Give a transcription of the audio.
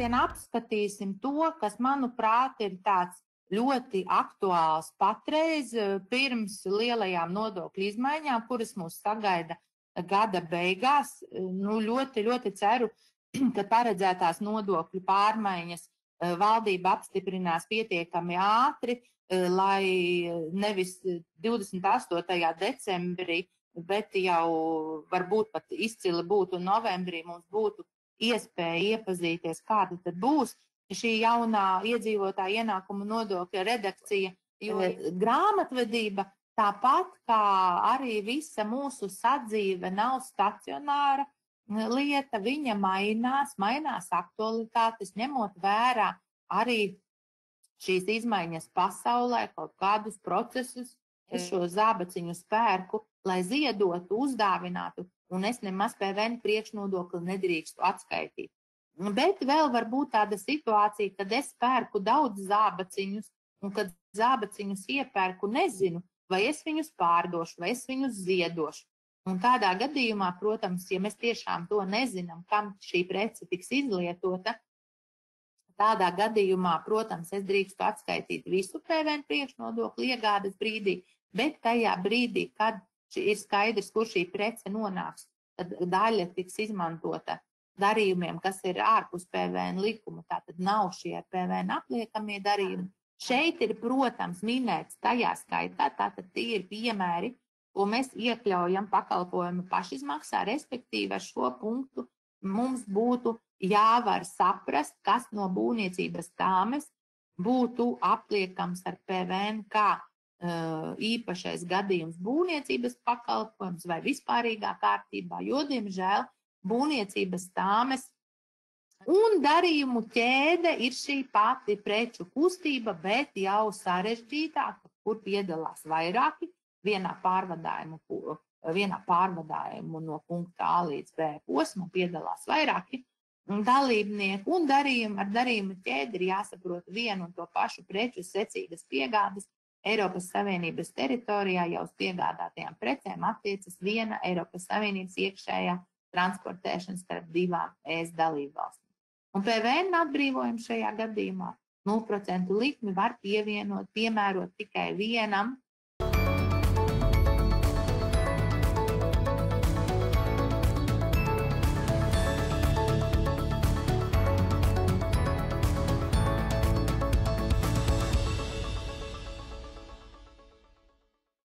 šodien apskatīsim to, kas, manuprāt, ir tāds ļoti aktuāls patreiz pirms lielajām nodokļu izmaiņām, kuras mūs sagaida gada beigās. Nu, ļoti, ļoti ceru, ka paredzētās nodokļu pārmaiņas valdība apstiprinās pietiekami ātri, lai nevis 28. decembrī, bet jau varbūt pat izcili būtu novembrī mums būtu iespēja iepazīties, kāda tad būs šī jaunā iedzīvotāja ienākuma nodokļa redakcija, jo grāmatvedība, tāpat kā arī visa mūsu sadzīve nav stacionāra lieta, viņa mainās aktualitātes, ņemot vērā arī šīs izmaiņas pasaulē, kaut kādus procesus, šo zābaciņu spērku, lai ziedotu, uzdāvinātu, un es nemaz PVN priekšnodokli nedrīkstu atskaitīt. Bet vēl var būt tāda situācija, kad es pērku daudz zābaciņus, un kad zābaciņus iepērku, nezinu, vai es viņus pārdošu, vai es viņus ziedošu. Un tādā gadījumā, protams, ja mēs tiešām to nezinām, kam šī prece tiks izlietota, tādā gadījumā, protams, es drīkstu atskaitīt visu PVN priekšnodokli iegādes brīdī, bet tajā brīdī, kad ir skaidrs, kur šī prece nonāks, tad daļa tiks izmantota darījumiem, kas ir ārpus PVN likuma, tātad nav šie PVN apliekamie darījumi. Šeit ir, protams, minēts tajā skaitā, tātad tie ir piemēri, ko mēs iekļaujam pakalpojumu pašizmaksā, respektīvi ar šo punktu mums būtu jāvar saprast, kas no būvniecības tāmes būtu apliekams ar PVN kā īpašais gadījums būvniecības pakalpojums vai vispārīgā kārtībā, jo, diemžēl, būvniecības tāmes un darījumu ķēde ir šī pati preču kustība, bet jau sarežģītāka, kur piedalās vairāki vienā pārvadājumu no punkta A līdz B posmu piedalās vairāki dalībnieki, un ar darījumu ķēdi ir jāsaprot vienu un to pašu preču secīgas piegādes Eiropas Savienības teritorijā jau uz piegādātajām precēm attiecas viena Eiropas Savienības iekšējā transportēšana starp divām ES dalībvalstīm. Un PVN atbrīvojumu šajā gadījumā 0% likmi var piemērot tikai vienam